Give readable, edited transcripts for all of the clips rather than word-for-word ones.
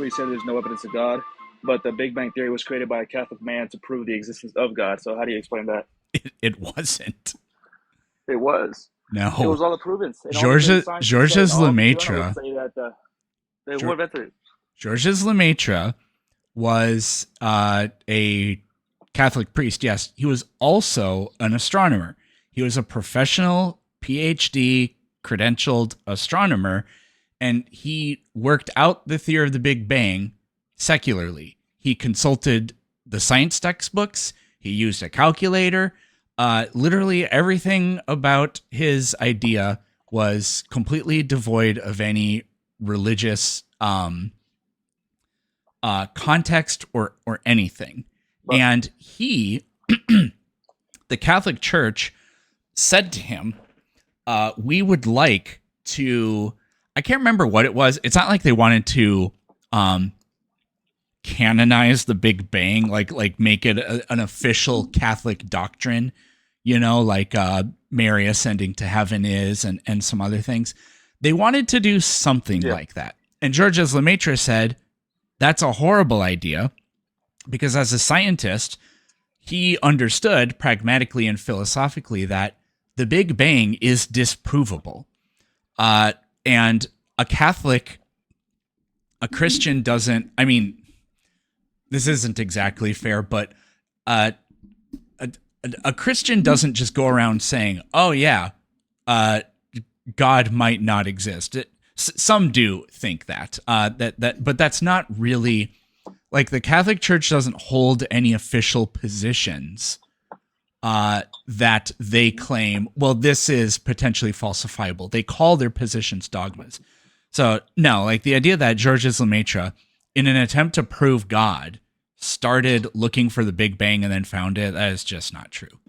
scientifically say there's no evidence of God, but the Big Bang Theory was created by a Catholic man to prove the existence of God. So how do you explain that? It wasn't. It was. It was No. all proven, and all the science would say, and Georges all the journal would Lemaitre, say that they who invented it. Georges Lemaitre was a Catholic priest. Yes, he was also an astronomer. He was a professional PhD credentialed astronomer, and he worked out the theory of the Big Bang secularly. He consulted the science textbooks. He used a calculator. Literally everything about his idea was completely devoid of any religious context or anything. But, and he, the Catholic Church, said to him, we would like to, I can't remember what it was. It's not like they wanted to canonize the Big Bang, like make it an official Catholic doctrine, like Mary ascending to heaven is, and some other things. They wanted to do something like that. And Georges Lemaitre said, that's a horrible idea, because as a scientist, he understood pragmatically and philosophically that the Big Bang is disprovable. And a Christian doesn't, I mean, this isn't exactly fair, but a Christian doesn't just go around saying, oh yeah, God might not exist. Some do think that, but that's not really, like, the Catholic Church doesn't hold any official positions that they claim, well, this is potentially falsifiable. They call their positions dogmas. So no, like the idea that Georges Lemaitre, in an attempt to prove God, started looking for the Big Bang and then found it, that is just not true.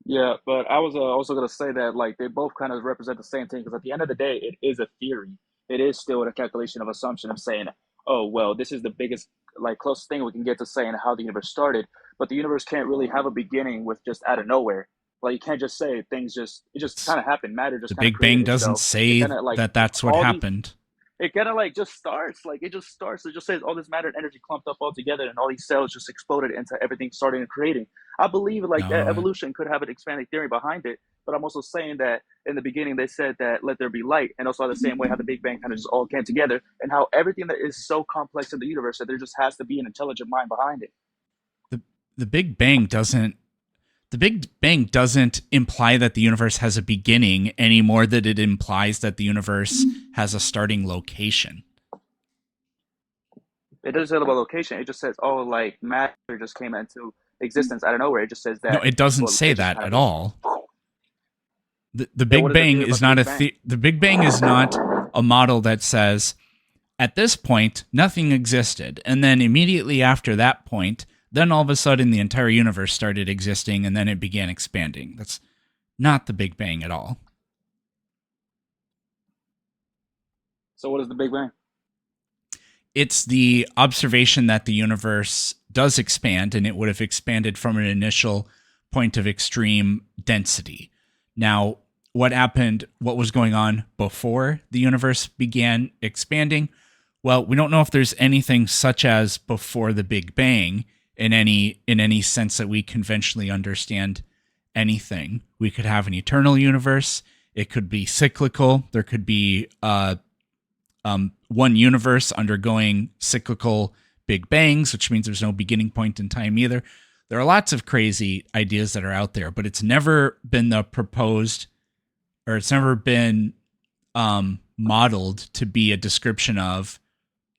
Yeah, but I was also going to say that like they both kind of represent the same thing, because at the end of the day, it is a theory. It is still a calculation of assumption of saying, oh, well, this is the biggest, like, closest thing we can get to saying how the universe started. But the universe can't really have a beginning with just out of nowhere. Like, you can't just say things it just kind of happened. Matter just the kind of Big Bang itself. doesn't say kinda, like, that that's what happened. It kind of like just starts. Like, it just starts. It just says all this matter and energy clumped up all together, and all these cells just exploded into everything starting and creating. I believe like that evolution could have an expanding theory behind it. But I'm also saying that in the beginning they said that let there be light, and also the same way how the Big Bang kind of just all came together, and how everything that is so complex in the universe that there just has to be an intelligent mind behind it. The Big Bang doesn't imply that the universe has a beginning any more than it implies that the universe has a starting location. It doesn't say about location. It just says, oh, like matter just came into existence out of nowhere. It just says that. No, it doesn't say that at all. The Big Bang is not the Big Bang is not a model that says at this point nothing existed, and then immediately after that point, then all of a sudden the entire universe started existing, and then it began expanding. That's not the Big Bang at all. So what is the Big Bang? It's the observation that the universe does expand, and it would have expanded from an initial point of extreme density. Now, what happened, what was going on before the universe began expanding? Well, we don't know if there's anything such as before the Big Bang in any sense that we conventionally understand anything. We could have an eternal universe. It could be cyclical. There could be one universe undergoing cyclical Big Bangs, which means there's no beginning point in time either. There are lots of crazy ideas that are out there, but it's never been it's never been modeled to be a description of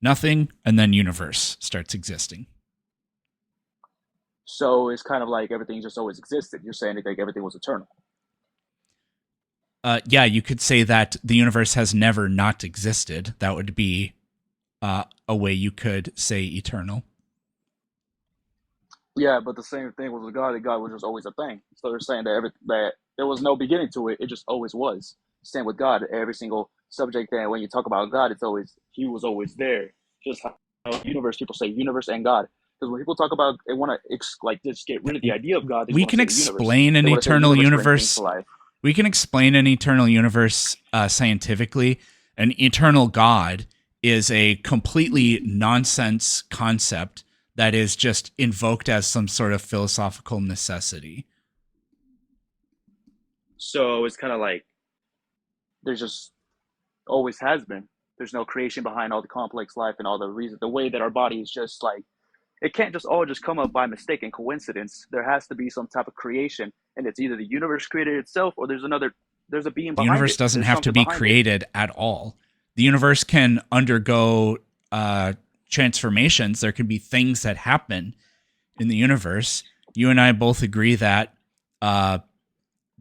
nothing and then universe starts existing. So it's kind of like everything just always existed. You're saying like everything was eternal. Yeah, you could say that the universe has never not existed. That would be a way you could say eternal. Yeah, but the same thing was with God. That God was just always a thing. So they're saying that that there was no beginning to it. It just always was. Same with God. Every single subject that when you talk about God, it's always He was always there. Just how universe, people say universe and God. Because when people talk about, they want to like just get rid of the idea of God. We can explain an eternal universe. We can explain an eternal universe scientifically. An eternal God is a completely nonsense concept that is just invoked as some sort of philosophical necessity. So it's kind of like there's just always has been. There's no creation behind all the complex life and all the reasons. The way that our body is just like it can't just all just come up by mistake and coincidence. There has to be some type of creation, and it's either the universe created itself or there's a being The behind universe it. doesn't There's have to something be behind it. created at all. The universe can undergo transformations. There can be things that happen in the universe. You and I both agree that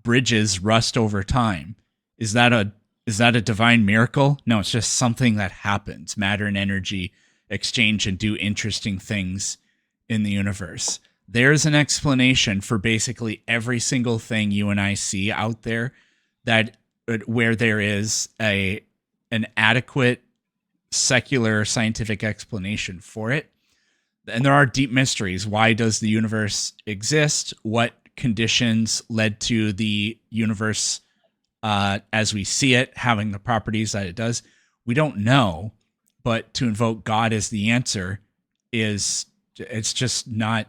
bridges rust over time. Is that a divine miracle? No, it's just something that happens. Matter and energy exchange and do interesting things in the universe. There's an explanation for basically every single thing you and I see out there that where there is an adequate secular scientific explanation for it. And there are deep mysteries. Why does the universe exist? What conditions led to the universe as we see it having the properties that it does? We don't know, but to invoke God as the answer it's just not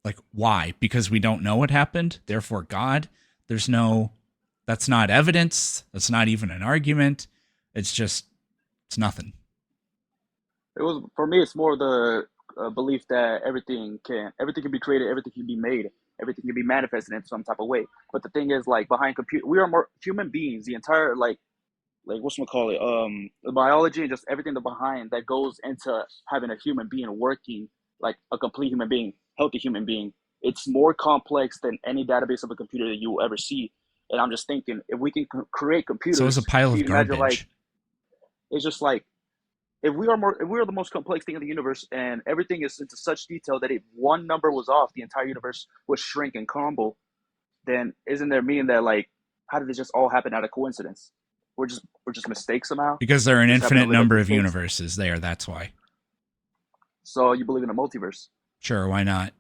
like why? Because we don't know what happened, therefore God. That's not evidence. That's not even an argument. It's nothing. It was for me. It's more the belief that everything can be created, everything can be made, everything can be manifested in some type of way. But the thing is, like behind computer, we are more human beings. The entire like what's call it the biology and just everything behind that goes into having a human being working like a complete human being, healthy human being. It's more complex than any database of a computer that you will ever see. And I'm just thinking, if we can create So is a computers, pile can of you imagine like garbage. it's just like if we are the most complex thing in the universe and everything is into such detail that if one number was off, the entire universe would shrink and crumble, then isn't there meaning that like how did this just all happen out of coincidence? We're just mistakes somehow. Because there are We an just happen to infinite live as number of mistakes. universes there, that's why. So you believe in a multiverse? Sure, why not?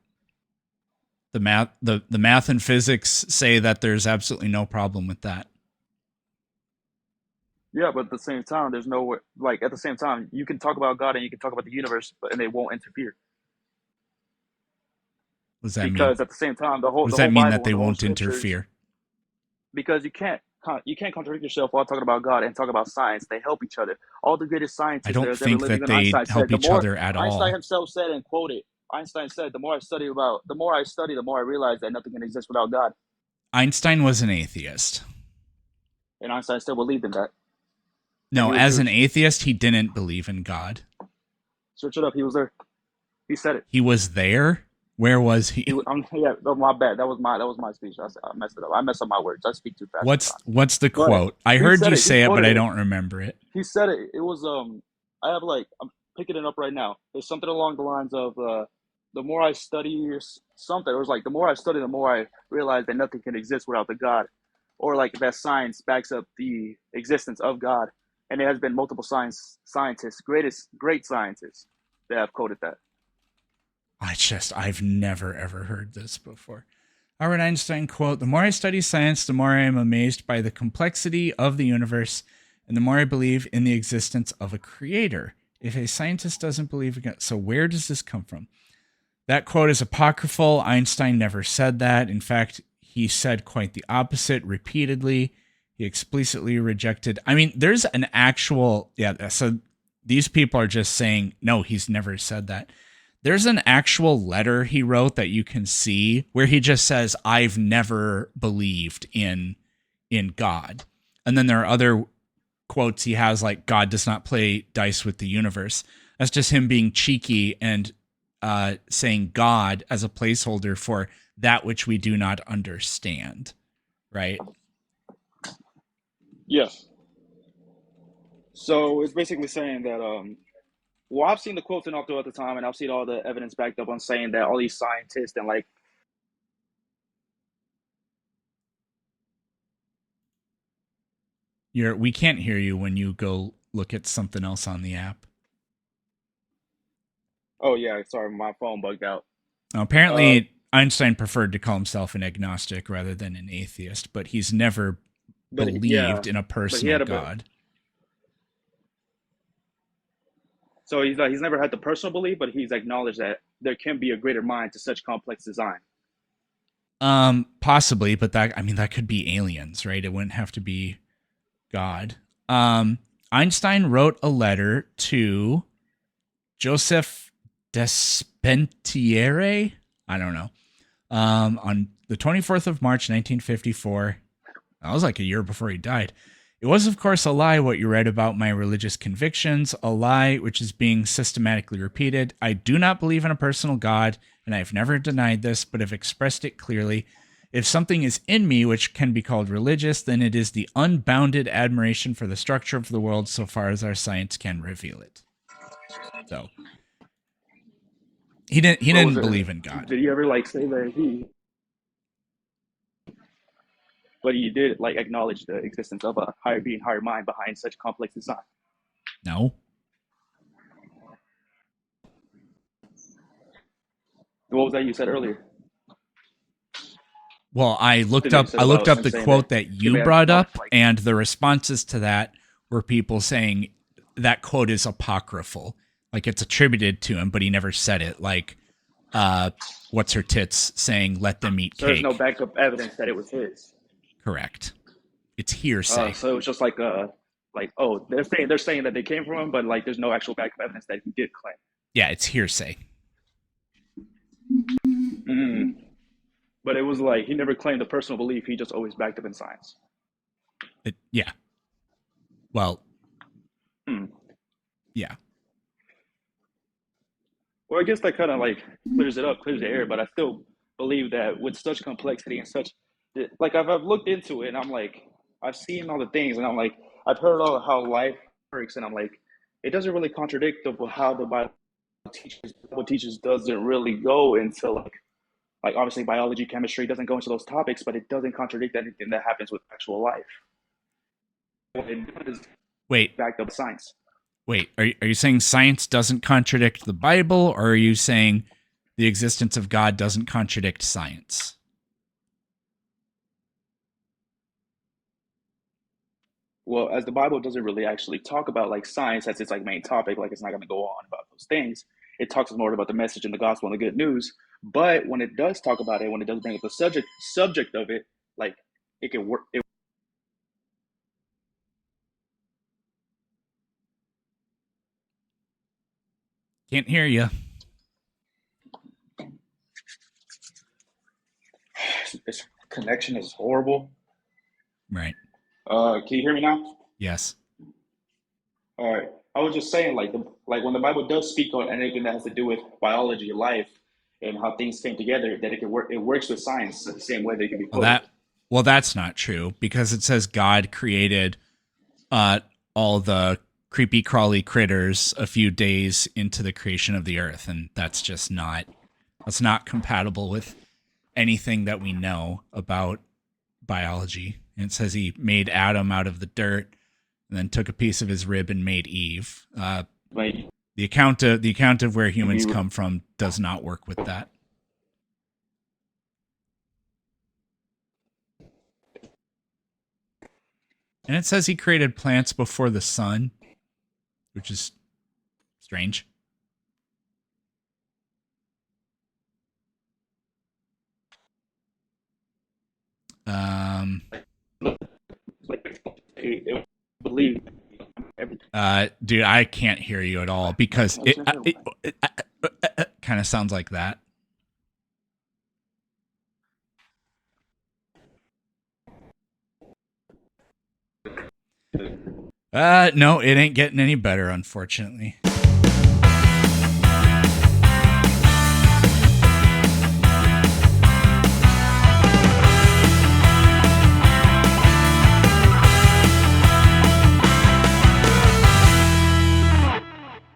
The math and physics say that there's absolutely no problem with that. Yeah, but at the same time, there's no like at the same time you can talk about God and you can talk about the universe, but and they won't interfere What does that mean? because at the same time What does the that whole mean that Bible they and the whole won't scriptures interfere? because you can't contradict yourself while talking about God and talk about science. They help each other. All the greatest I scientists don't there's ever think living, that and they Einstein help said, the each more other at Einstein all. himself said and quoted, Einstein said, the more I study, the more I realize that nothing can exist without God. Einstein was an atheist. And Einstein still believed in that, and No, he was as an Jewish. atheist, he didn't believe in God. Search it up. He was there. He said it. He was there. Where was He he? was, yeah, no, my bad. That was my speech. I messed it up. I messed up my words. I speak too fast sometimes. What's the But quote? I he heard said you it. He say it, but quoted I it. don't remember it. He said it. It was I have like I'm picking it up right now. It's something along the lines of the more I study something. It was like the more I study, the more I realize that nothing can exist without the God, or like that science backs up the existence of God. And there has been multiple scientists, great scientists, that have quoted that. I've never ever heard this before. Albert Einstein quote, "The more I study science, the more I am amazed by the complexity of the universe, and the more I believe in the existence of a creator. If a scientist doesn't believe in God," so where does this come from? That quote is apocryphal. Einstein never said that. In fact, he said quite the opposite repeatedly. He explicitly rejected. I mean, there's an actual, yeah, so these people are just saying, no, he's never said that. There's an actual letter he wrote that you can see where he just says, "I've never believed in God." And then there are other quotes he has like, "God does not play dice with the universe." That's just him being cheeky and saying God as a placeholder for that which we do not understand, right? Yeah. So it's basically saying that well, I've seen the quotes and all throughout the time, and I've seen all the evidence backed up on saying that all these scientists and like We can't hear you when you go look at something else on the app. oh yeah, sorry, my phone bugged out. Now, Uh, apparently, Einstein preferred to call himself an agnostic rather than an atheist, but he's never but believed yeah, in a but he personal had God. So he's never had the personal belief, but he's acknowledged that there can be a greater mind to such complex design. Possibly, but that could be aliens, right? It wouldn't have to be God. Einstein wrote a letter to Joseph Despentiere. I don't know. On the 24th of March, 1954. That was like a year before he died. It was, of course, a lie what you read about my religious convictions, a lie which is being systematically repeated. I do not believe in a personal God, and I have never denied this, but have expressed it clearly. If something is in me which can be called religious, then it is the unbounded admiration for the structure of the world so far as our science can reveal it. So he didn't believe in God. Did he ever like say that he? But he did like acknowledge the existence of a higher being, higher mind behind such complex design. No. What was that you said earlier? Well, I looked up the quote that you brought up, and the responses to that were people saying that quote is apocryphal, like it's attributed to him, but he never said it. Like, what's her tits saying, "Let them eat cake." There's no backup evidence that it was his. Correct. It's hearsay. So it was just like oh, they're saying that they came from him, but like there's no actual backup evidence that he did claim. Yeah, it's hearsay. Mm. But it was like he never claimed a personal belief. He just always backed up in science. Yeah. Well. Yeah. Well, I guess that kind of like clears it up, clears the air. But I still believe that with such complexity and such, like I've looked into it, and I'm like, I've seen all the things, and I'm like, I've heard all how life works, and I'm like, it doesn't really contradict how the Bible teaches doesn't really go into like obviously biology, chemistry doesn't go into those topics, but it doesn't contradict anything that happens with actual life. It does Wait. backed up science. Wait, are you saying science doesn't contradict the Bible, or are you saying the existence of God doesn't contradict science? Well, as the Bible doesn't really actually talk about like science as its like main topic, like it's not going to go on about those things. It talks more about the message and the gospel and the good news. But when it does talk about it, when it does bring up the subject of it, like it can work. Can't hear you. This connection is horrible. Right. Can you hear me now? Yes. All right. I was just saying, like when the Bible does speak on anything that has to do with biology, life, and how things came together, that it can work. It works with science the same way they can be quoted. Well, that's not true, because it says God created all the creepy crawly critters a few days into the creation of the earth, and that's not compatible with anything that we know about biology. And it says he made Adam out of the dirt and then took a piece of his rib and made Eve. Like, the account of where humans come from does not work with that. And it says he created plants before the sun, which is strange. believe. Dude, I can't hear you at all, because it kind of sounds like that. No, it ain't getting any better, unfortunately.